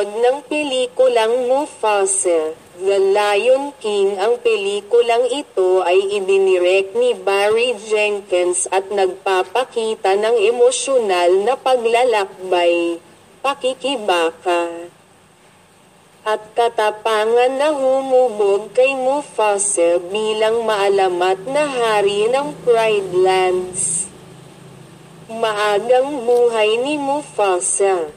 nanonood ng pelikulang Mufasa, The Lion King. Ang pelikulang ito ay idinirek ni Barry Jenkins at nagpapakita ng emosyonal na paglalakbay, pakikibaka, at katapangan na humubog kay Mufasa bilang maalamat na hari ng Pride Lands. Maagang buhay ni Mufasa.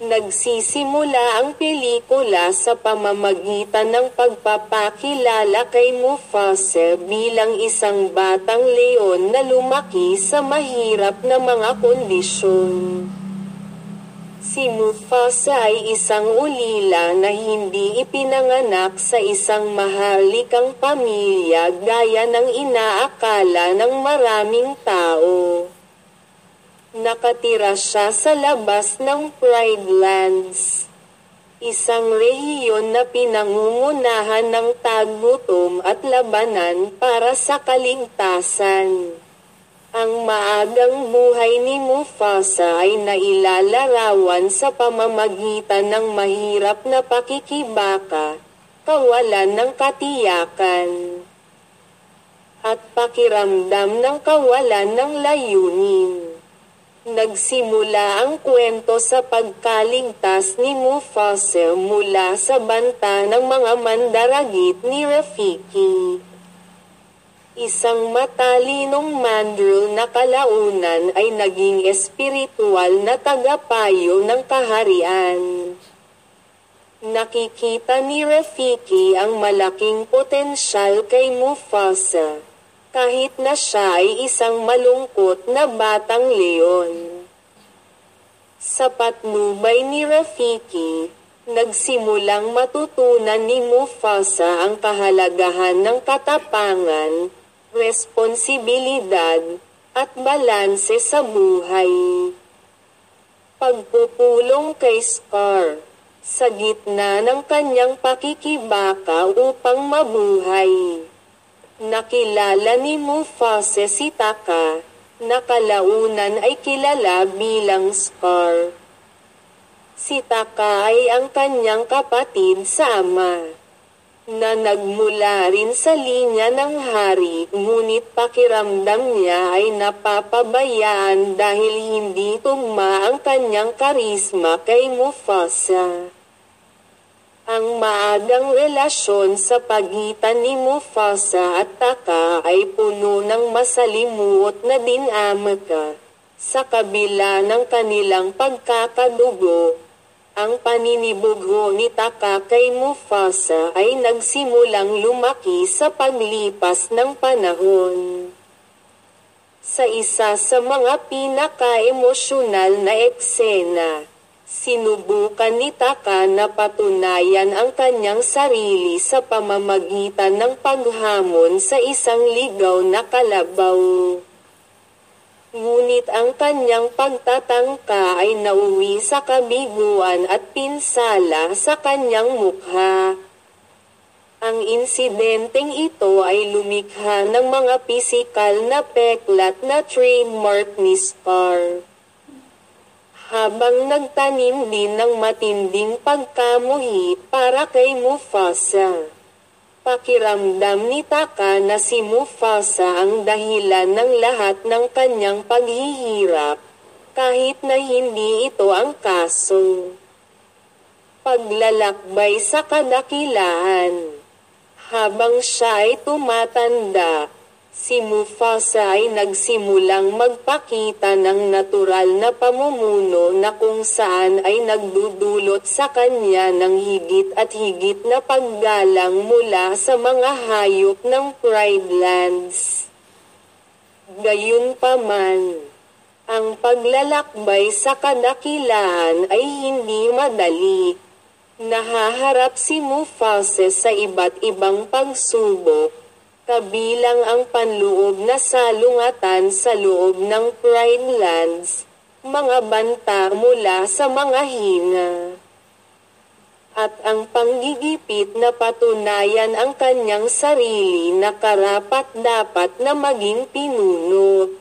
Nagsisimula ang pelikula sa pamamagitan ng pagpapakilala kay Mufasa bilang isang batang leon na lumaki sa mahirap na mga kondisyon. Si Mufasa ay isang ulila na hindi ipinanganak sa isang maharlikang pamilya gaya ng inaakala ng maraming tao. Nakatira siya sa labas ng Pride Lands, isang rehiyon na pinangungunahan ng taggutom at labanan para sa kaligtasan. Ang maagang buhay ni Mufasa ay nailalarawan sa pamamagitan ng mahirap na pakikibaka, kawalan ng katiyakan, at pakiramdam ng kawalan ng layunin. Nagsimula ang kwento sa pagkaligtas ni Mufasa mula sa banta ng mga mandaragit ni Rafiki. Isang matalinong mandrill na kalaunan ay naging espiritual na tagapayo ng kaharian. Nakikita ni Rafiki ang malaking potensyal kay Mufasa, kahit na siya ay isang malungkot na batang leon. Sa patnubay ni Rafiki, nagsimulang matutunan ni Mufasa ang kahalagahan ng katapangan, responsibilidad, at balanse sa buhay. Pagpupulong kay Scar, sa gitna ng kanyang pakikibaka upang mabuhay. Nakilala ni Mufasa si Taka, na kalaunan ay kilala bilang Scar. Si Taka ay ang kanyang kapatid sa ama, na nagmula rin sa linya ng hari, ngunit pakiramdam niya ay napapabayaan dahil hindi tugma ang kanyang karisma kay Mufasa. Ang maagang relasyon sa pagitan ni Mufasa at Taka ay puno ng masalimuot na dinamika. Sa kabila ng kanilang pagkakadugo, ang paninibugho ni Taka kay Mufasa ay nagsimulang lumaki sa paglipas ng panahon. Sa isa sa mga pinaka-emosyonal na eksena, sinubukan ni Taka na patunayan ang kanyang sarili sa pamamagitan ng paghamon sa isang ligaw na kalabaw. Ngunit ang kanyang pagtatangka ay nauwi sa kabiguan at pinsala sa kanyang mukha. Ang insidenteng ito ay lumikha ng mga pisikal na peklat na trademark ni Scar. Habang nagtanim din ng matinding pagkamuhi para kay Mufasa. Pakiramdam ni Taka na si Mufasa ang dahilan ng lahat ng kanyang paghihirap, kahit na hindi ito ang kaso. Paglalakbay sa kadakilaan. Habang siya ay tumatanda, si Mufasa ay nagsimulang magpakita ng natural na pamumuno na kung saan ay nagdudulot sa kanya ng higit at higit na paggalang mula sa mga hayop ng Pride Lands. Gayunpaman, ang paglalakbay sa kadakilaan ay hindi madali. Nahaharap si Mufasa sa iba't ibang pagsubok, kabilang ang panloob na salungatan sa loob ng Pride Lands, mga banta mula sa mga hina, at ang panggigipit na patunayan ang kanyang sarili na karapat-dapat na maging pinuno.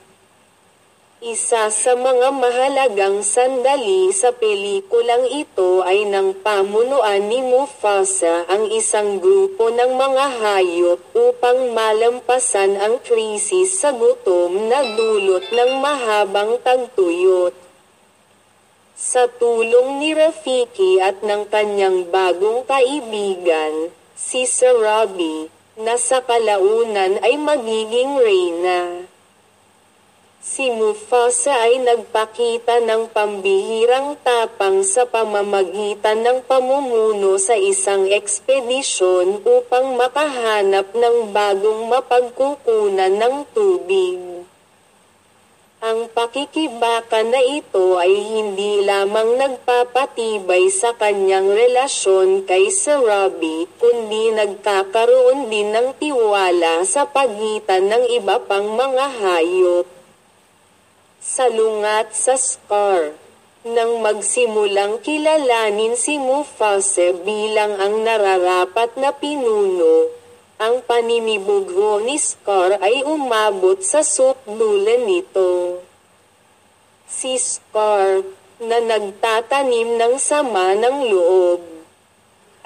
Isa sa mga mahalagang sandali sa pelikulang ito ay nang pamunuan ni Mufasa ang isang grupo ng mga hayop upang malampasan ang krisis sa gutom na dulot ng mahabang tagtuyot. Sa tulong ni Rafiki at ng kanyang bagong kaibigan, si Sarabi, na sa kalaunan ay magiging reyna. Si Mufasa ay nagpakita ng pambihirang tapang sa pamamagitan ng pamumuno sa isang ekspedisyon upang makahanap ng bagong mapagkukunan ng tubig. Ang pakikibaka na ito ay hindi lamang nagpapatibay sa kanyang relasyon kay Sarabi, kundi nagkakaroon din ng tiwala sa pagitan ng iba pang mga hayop. Salungat sa Scar. Nang magsimulang kilalanin si Mufasa bilang ang nararapat na pinuno, ang paninibugho ni Scar ay umabot sa sukdulan nito. Si Scar, na nagtatanim ng sama ng loob,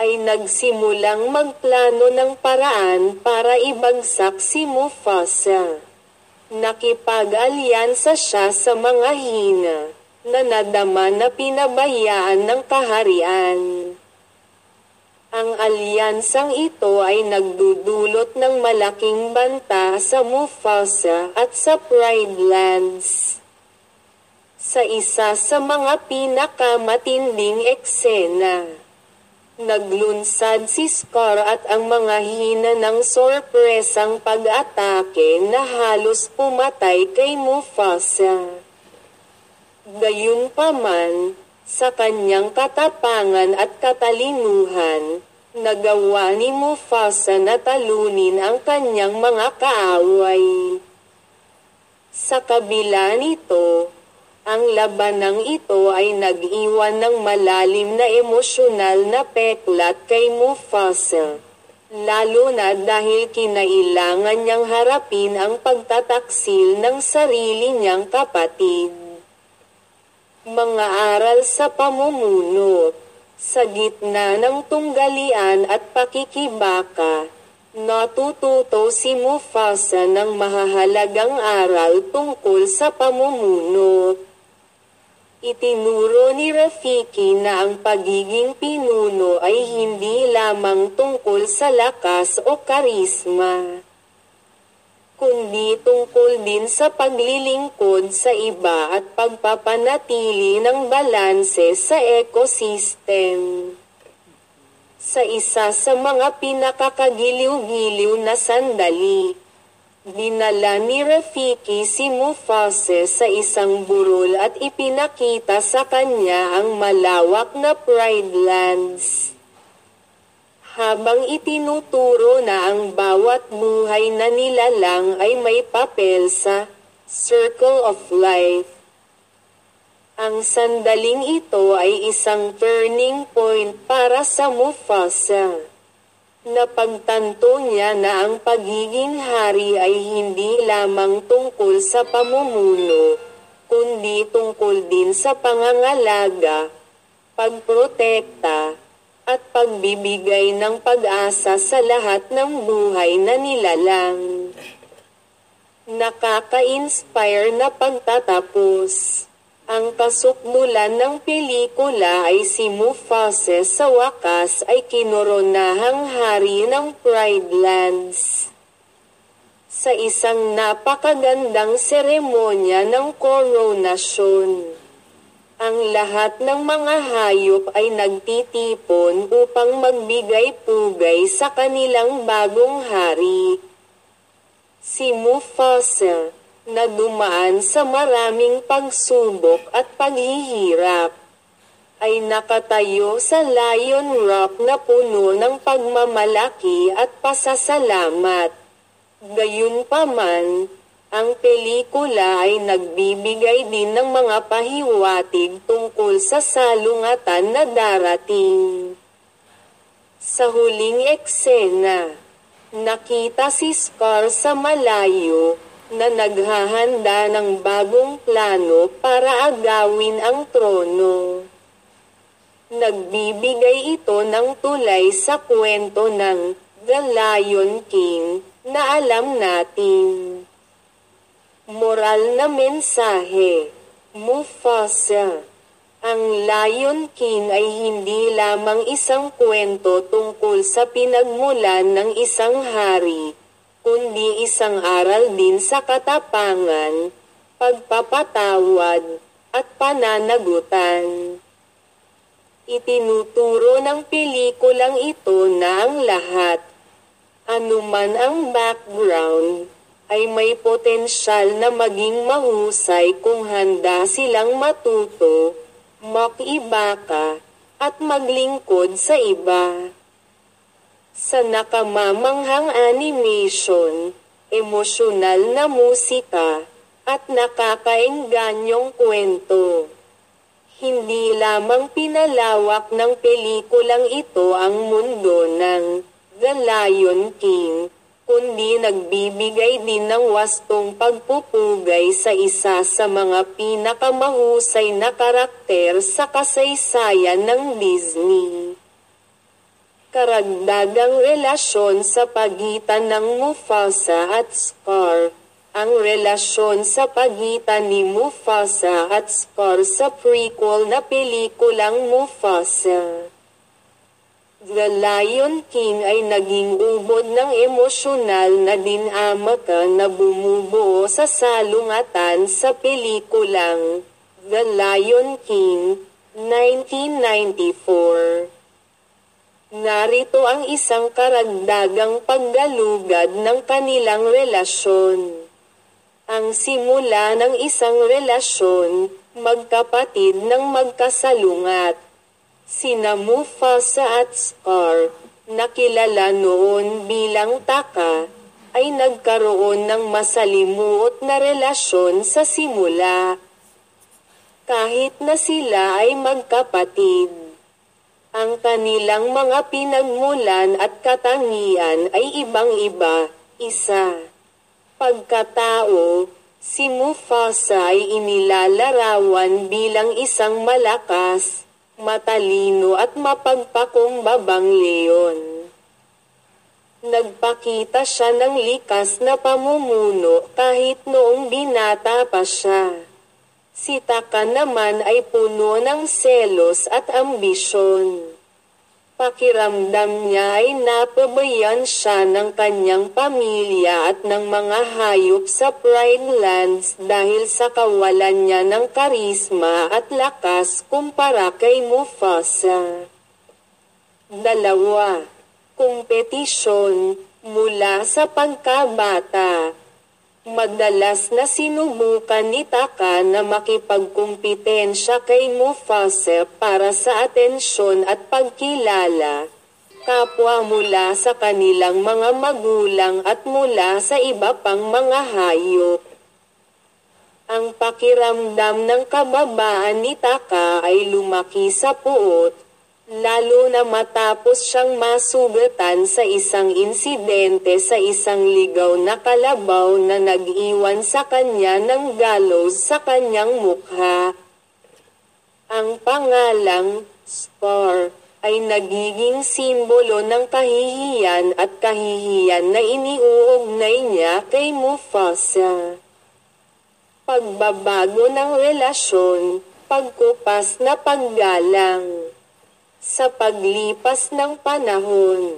ay nagsimulang magplano ng paraan para ibagsak si Mufasa. Nakipag-alyansa siya sa mga hina, na nadama na pinabayaan ng kaharian. Ang alyansang ito ay nagdudulot ng malaking banta sa Mufasa at sa Pride Lands. Sa isa sa mga pinakamatinding eksena, naglunsad si Scar at ang mga hina ng sorpresang pag-atake na halos pumatay kay Mufasa. Gayunpaman, sa kanyang katapangan at katalinuhan, nagawa ni Mufasa na talunin ang kanyang mga kaaway. Sa kabila nito, ang labanang ito ay nag-iwan ng malalim na emosyonal na peklat kay Mufasa, lalo na dahil kinailangan niyang harapin ang pagtataksil ng sarili niyang kapatid. Mga aral sa pamumuno. Sa gitna ng tunggalian at pakikibaka, natututo si Mufasa ng mahahalagang aral tungkol sa pamumuno. Itinuro ni Rafiki na ang pagiging pinuno ay hindi lamang tungkol sa lakas o karisma, kundi tungkol din sa paglilingkod sa iba at pagpapanatili ng balanse sa ecosystem. Sa isa sa mga pinakakagiliw-giliw na sandali, dinala ni Rafiki si Mufasa sa isang burol at ipinakita sa kanya ang malawak na Pride Lands. Habang itinuturo na ang bawat buhay na nilalang ay may papel sa Circle of Life. Ang sandaling ito ay isang turning point para sa Mufasa. Napagtanto niya na ang pagiging hari ay hindi lamang tungkol sa pamumuno, kundi tungkol din sa pangangalaga, pagprotekta, at pagbibigay ng pag-asa sa lahat ng buhay na nilalang. Nakaka-inspire na pagtatapos. Ang kasukdulan ng pelikula ay si Mufasa sa wakas ay kinoronahang hari ng Pride Lands. Sa isang napakagandang seremonya ng koronasyon, ang lahat ng mga hayop ay nagtitipon upang magbigay-pugay sa kanilang bagong hari. Si Mufasa, na dumaan sa maraming pagsubok at paghihirap, ay nakatayo sa Lion Rock na puno ng pagmamalaki at pasasalamat. Gayunpaman, ang pelikula ay nagbibigay din ng mga pahiwatig tungkol sa salungatan na darating. Sa huling eksena, nakita si Scar sa malayo, na naghahanda ng bagong plano para agawin ang trono. Nagbibigay ito ng tulay sa kwento ng The Lion King na alam natin. Moral na mensahe, Mufasa. Ang Lion King ay hindi lamang isang kwento tungkol sa pinagmulan ng isang hari, kundi isang aral din sa katapangan, pagpapatawad, at pananagutan. Itinuturo ng pelikulang ito na ang lahat, anuman ang background, ay may potensyal na maging mahusay kung handa silang matuto, makibaka, at maglingkod sa iba. Sa nakamamanghang animation, emosyonal na musika, at nakakaengganyong kwento. Hindi lamang pinalawak ng pelikulang ito ang mundo ng The Lion King, kundi nagbibigay din ng wastong pagpupugay sa isa sa mga pinakamahusay na karakter sa kasaysayan ng Disney. Karagdagang relasyon sa pagitan ng Mufasa at Scar. Ang relasyon sa pagitan ni Mufasa at Scar sa prequel na pelikulang Mufasa. The Lion King ay naging ubod ng emosyonal na dinamaka na bumubuo sa salungatan sa pelikulang The Lion King, 1994. Narito ang isang karagdagang paggalugad ng kanilang relasyon. Ang simula ng isang relasyon, magkapatid ng magkasalungat. Sina Mufasa at Scar, na kilala noon bilang Taka, ay nagkaroon ng masalimuot na relasyon sa simula. Kahit na sila ay magkapatid, ang kanilang mga pinagmulan at katangian ay ibang-iba, isa. Pagkatao, si Mufasa ay inilalarawan bilang isang malakas, matalino at mapagpakumbabang leon. Nagpakita siya ng likas na pamumuno kahit noong binata pa siya. Si Taka naman ay puno ng selos at ambisyon. Pakiramdam niya ay napabayan siya ng kanyang pamilya at ng mga hayop sa Pride Lands dahil sa kawalan niya ng karisma at lakas kumpara kay Mufasa. 2. Kompetisyon. Mula sa pagkabata, madalas na sinubukan ni Taka na makipagkumpitensya kay Mufasa para sa atensyon at pagkilala, kapwa mula sa kanilang mga magulang at mula sa iba pang mga hayop. Ang pakiramdam ng kababaan ni Taka ay lumaki sa puot, lalo na matapos siyang masugatan sa isang insidente sa isang ligaw na kalabaw na nag-iwan sa kanya ng gallows sa kanyang mukha. Ang pangalang Scar ay nagiging simbolo ng kahihiyan at kahihiyan na iniuugnay niya kay Mufasa. Pagbabago ng relasyon, pagkupas na paggalang. Sa paglipas ng panahon,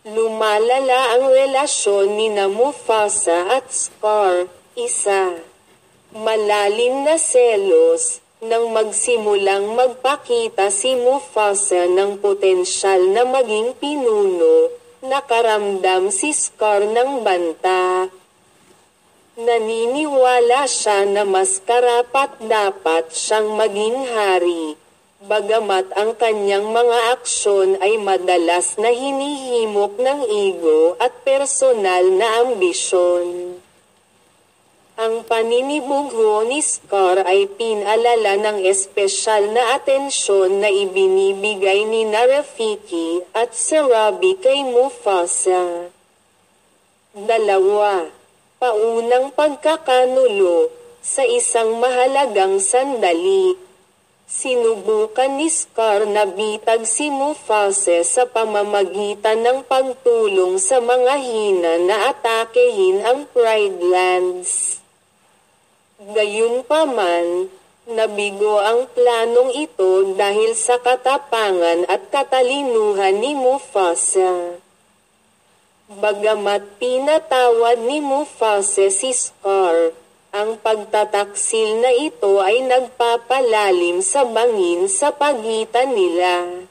lumalala ang relasyon ni Mufasa at Scar, isa. Malalim na selos, nang magsimulang magpakita si Mufasa ng potensyal na maging pinuno, nakaramdam si Scar ng banta. Naniniwala siya na mas karapat-dapat siyang maging hari. Bagamat ang kanyang mga aksyon ay madalas na hinihimok ng ego at personal na ambisyon. Ang paninibugho ni Scar ay pinalala ng espesyal na atensyon na ibinibigay ni Rafiki at Sarabi kay Mufasa. 2. Paunang pagkakanulo, sa isang mahalagang sandali. Sinubukan ni Scar na bitag si Mufasa sa pamamagitan ng pagtulong sa mga hina na atakehin ang Pride Lands. Gayunpaman, nabigo ang planong ito dahil sa katapangan at katalinuhan ni Mufasa. Bagamat pinatawad ni Mufasa si Scar, ang pagtataksil na ito ay nagpapalalim sa bangin sa pagitan nila.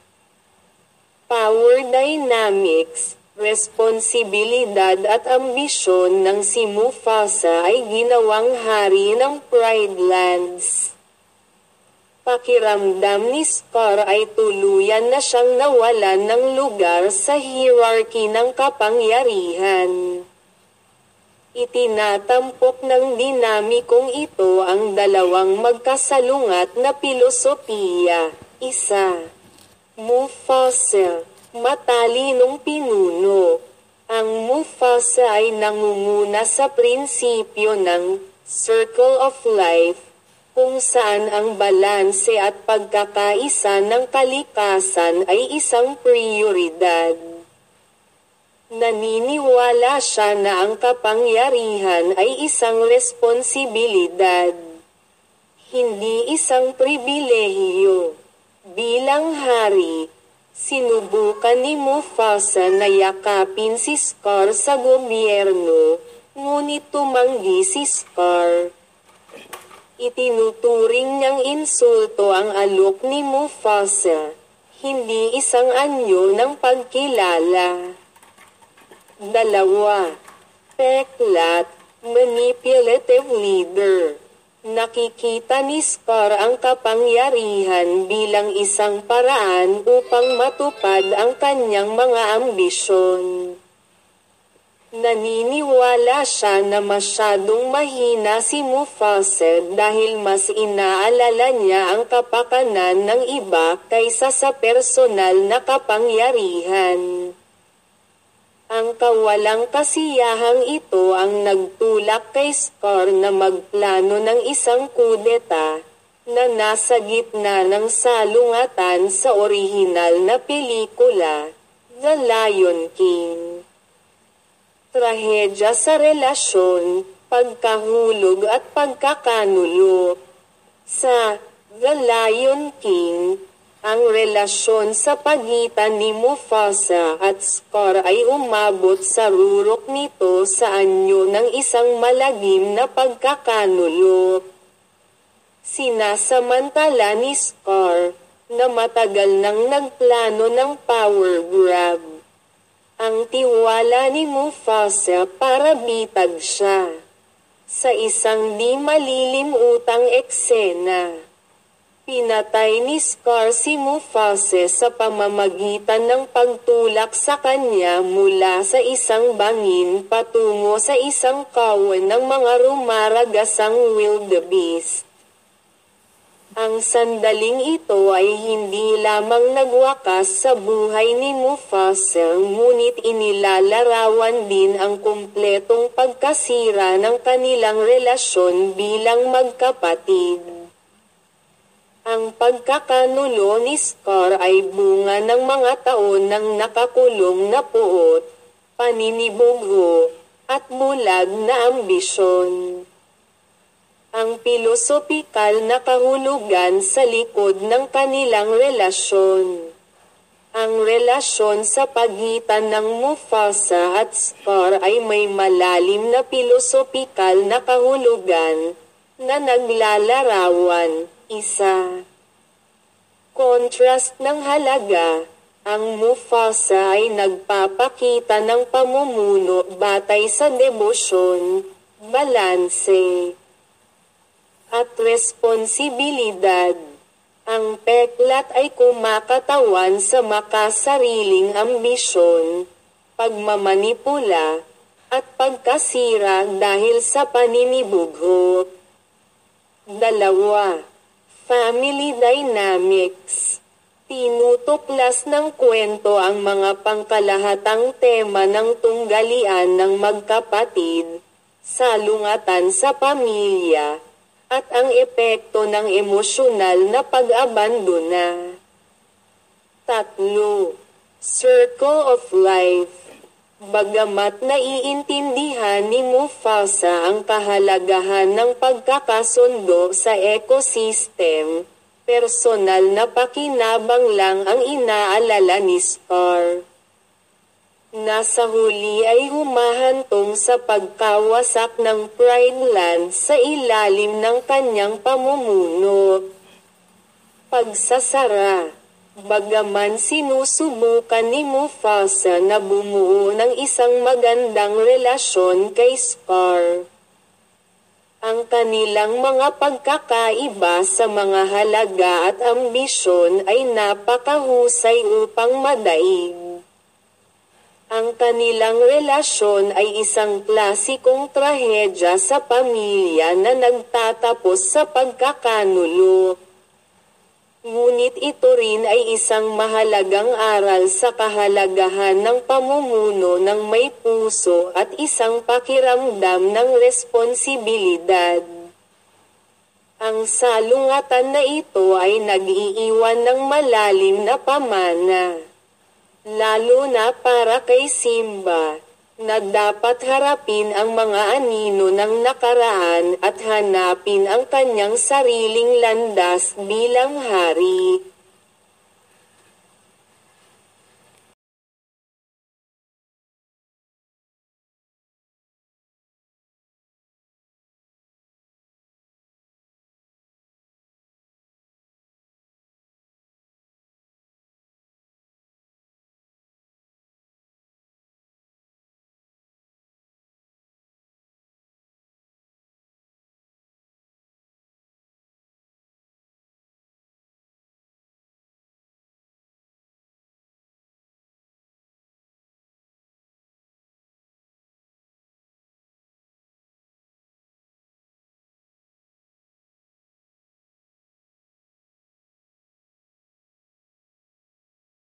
Power dynamics, responsibilidad at ambisyon ng si Mufasa ay ginawang hari ng Pride Lands. Pakiramdam ni Scar ay tuluyan na siyang nawalan ng lugar sa hierarchy ng kapangyarihan. Itinatampok ng dinamikong ito ang dalawang magkasalungat na pilosopiya. Isa, Mufasa, matalinong pinuno. Ang Mufasa ay nangunguna sa prinsipyo ng Circle of Life, kung saan ang balanse at pagkakaisa ng kalikasan ay isang prioridad. Naniniwala siya na ang kapangyarihan ay isang responsibilidad, hindi isang pribilehiyo. Bilang hari, sinubukan ni Mufasa na yakapin si Scar sa gobyerno, ngunit tumanggi si Scar. Itinuturing niyang insulto ang alok ni Mufasa, hindi isang anyo ng pagkilala. Dalawa, peklat, manipulative leader. Nakikita ni Scar ang kapangyarihan bilang isang paraan upang matupad ang kanyang mga ambisyon. Naniniwala siya na masyadong mahina si Mufasa dahil mas inaalala niya ang kapakanan ng iba kaysa sa personal na kapangyarihan. Ang kawalang kasiyahang ito ang nagtulak kay Scar na magplano ng isang kudeta na nasa gitna ng salungatan sa orihinal na pelikula, The Lion King. Trahedya sa relasyon, pagkahulog at pagkakanulo. Sa The Lion King, ang relasyon sa pagitan ni Mufasa at Scar ay umabot sa rurok nito sa anyo ng isang malagim na pagkakanulo. Sinasamantala ni Scar, na matagal nang nagplano ng power grab. Ang tiwala ni Mufasa para bitag siya. Sa isang di malilimutang eksena, pinatay ni Scar si Mufasa sa pamamagitan ng pagtulak sa kanya mula sa isang bangin patungo sa isang kawan ng mga rumaragasang wildebeest. Ang sandaling ito ay hindi lamang nagwakas sa buhay ni Mufasa ngunit inilalarawan din ang kumpletong pagkasira ng kanilang relasyon bilang magkapatid. Ang pagkakanulo ni Scar ay bunga ng mga taon ng nakakulong na puot, paninibugho, at bulag na ambisyon. Ang pilosopikal na kahulugan sa likod ng kanilang relasyon. Ang relasyon sa pagitan ng Mufasa at Scar ay may malalim na pilosopikal na kahulugan na naglalarawan. Isa. Kontrast ng halaga. Ang Mufasa ay nagpapakita ng pamumuno batay sa debosyon, balanse, at responsibilidad. Ang peklat ay kumakatawan sa makasariling ambisyon, pagmamanipula, at pagkasira dahil sa paninibugho. Dalawa, family dynamics. Tinutuklas ng kwento ang mga pangkalahatang tema ng tunggalian ng magkapatid, salungatan sa pamilya, at ang epekto ng emosyonal na pag-abandona. 3. Circle of Life. Bagamat naiintindihan ni Mufasa ang kahalagahan ng pagkakasundo sa ecosystem, personal na pakinabang lang ang inaalala ni Scar. Nasa huli ay humahantong sa pagkawasak ng Pride Land sa ilalim ng kanyang pamumuno. Pagsasara. Bagaman sinusubukan ni Mufasa na bumuo ng isang magandang relasyon kay Scar, ang kanilang mga pagkakaiba sa mga halaga at ambisyon ay napakahusay upang madaig. Ang kanilang relasyon ay isang klasikong trahedya sa pamilya na nagtatapos sa pagkakanulo. Ngunit ito rin ay isang mahalagang aral sa kahalagahan ng pamumuno ng may puso at isang pakiramdam ng responsibilidad. Ang salungatan na ito ay nag-iiwan ng malalim na pamana, lalo na para kay Simba, na dapat harapin ang mga anino ng nakaraan at hanapin ang kanyang sariling landas bilang hari.